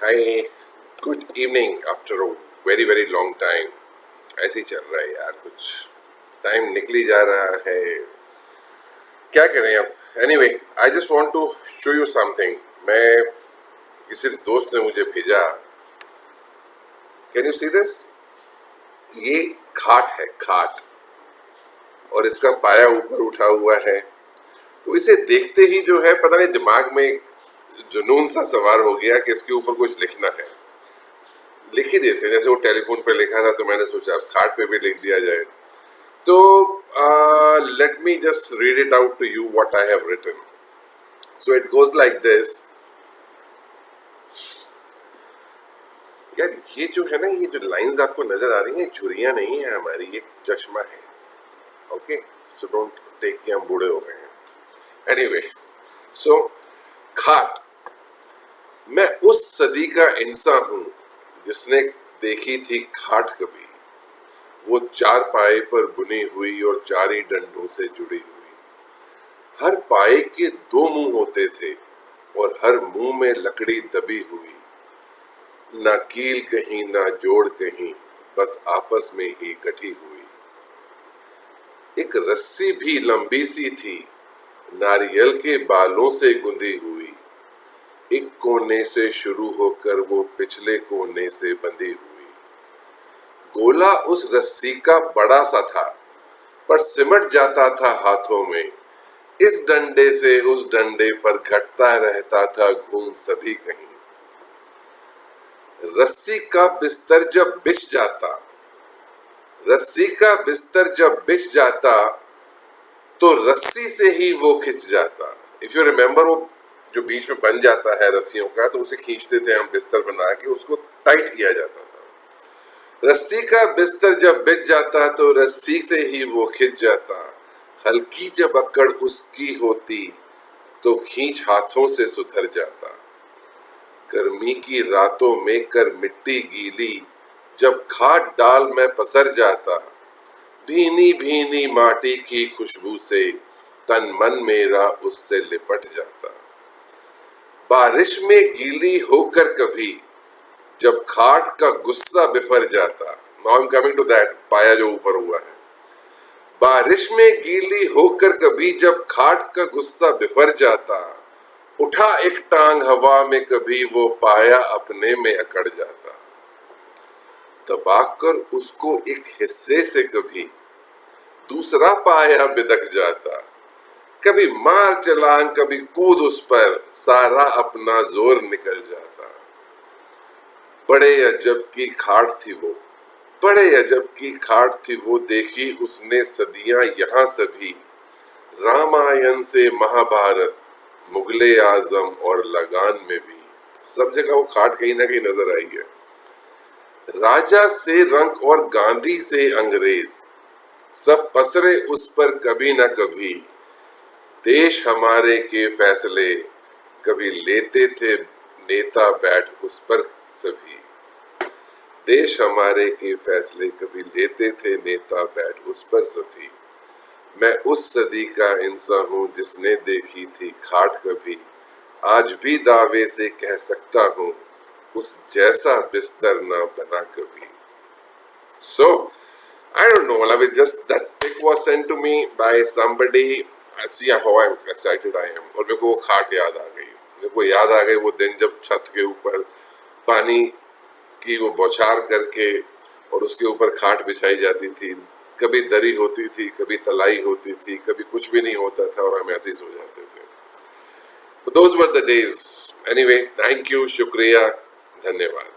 Hi, good evening after a very very long time. ऐसे ही चल रहा है यार, कुछ टाइम निकली जा रहा है, क्या करें अब। Anyway, I just want to show you something. मैं किसी दोस्त ने मुझे भेजा। Can you see this? ये खाट है, खाट, और इसका पाया ऊपर उठा हुआ है। तो इसे देखते ही जो है, पता नहीं दिमाग में एक जुनून सा सवार हो गया कि इसके ऊपर कुछ लिखना है। लिख ही देते हैं, जैसे वो टेलीफोन पे लिखा था तो मैंने सोचा अब खाट पे भी लिख दिया जाए। तो let me just read it out to you what I have written. So it goes like this. यार ये जो है ना, ये जो लाइंस आपको नजर आ रही हैं, झुर्रियां नहीं है हमारी, ये चश्मा है। ओके, सो डोंट टेक कि हम बूढ़े हो गए हैं। एनीवे, सो खाट। मैं उस सदी का इंसान हूं जिसने देखी थी खाट कभी, वो चार पाए पर बुनी हुई और चार ही डंडों से जुड़ी हुई। हर पाए के दो मुंह होते थे और हर मुंह में लकड़ी दबी हुई। ना कील कहीं ना जोड़ कहीं, बस आपस में ही गठी हुई। एक रस्सी भी लंबी सी थी, नारियल के बालों से गुंदी हुई। एक कोने से शुरू होकर वो पिछले कोने से बंधी हुई। गोला उस रस्सी का बड़ा सा था, पर सिमट जाता था हाथों में। इस डंडे से उस डंडे पर घटता रहता था घूम सभी कहीं। रस्सी का बिस्तर जब बिछ जाता, रस्सी का बिस्तर जब बिछ जाता, तो रस्सी से ही वो खिंच जाता। इफ यू रिमेम्बर, वो जो बीच में बन जाता है रस्सियों का, तो उसे खींचते थे हम बिस्तर बना के, उसको टाइट किया जाता था। रस्सी का बिस्तर जब बिछ जाता तो रस्सी से ही वो खिंच जाता। हल्की जब अकड़ उसकी होती तो खींच हाथों से सुधर जाता। गर्मी की रातों में कर मिट्टी गीली, जब खाट डाल में पसर जाता। भीनी भीनी माटी की खुशबू से तन मन मेरा उससे लिपट जाता। बारिश में गीली होकर कभी जब खाट का गुस्सा बिफर जाता। Now I am coming to that पाया जो ऊपर हुआ है। बारिश में गीली होकर कभी जब खाट का गुस्सा बिफर जाता, उठा एक टांग हवा में कभी वो पाया अपने में अकड़ जाता। दबाकर उसको एक हिस्से से कभी दूसरा पाया बिदक जाता। कभी मार चलांग कभी कूद उस पर, सारा अपना जोर निकल जाता। बड़े अजब की खाट थी वो, बड़े अजब की खाट थी वो, देखी उसने सदियां यहाँ सभी। रामायण से महाभारत, मुगले आजम और लगान में भी सब जगह वो खाट कहीं ना कहीं नजर आई है। राजा से रंक और गांधी से अंग्रेज, सब पसरे उस पर कभी न कभी। देश हमारे के फैसले कभी लेते थे नेता बैठ उस पर सभी। देश हमारे के फैसले कभी लेते थे नेता बैठ उस पर सभी। मैं उस सदी का इंसान हूँ जिसने देखी थी खाट कभी, आज भी दावे से कह सकता हूँ उस जैसा बिस्तर ना बना कभी। So, I don't know, I mean, just that pic was sent to me by somebody. See how excited I am. और मेरे को वो खाट याद आ गई। मेरे को याद आ गई वो दिन जब छत के ऊपर पानी की वो बौछार करके और उसके ऊपर खाट बिछाई जाती थी। कभी दरी होती थी, कभी तलाई होती थी, कभी कुछ भी नहीं होता था और हम ऐसे ही सो जाते थे। Those were the days. Anyway, thank you, शुक्रिया, धन्यवाद।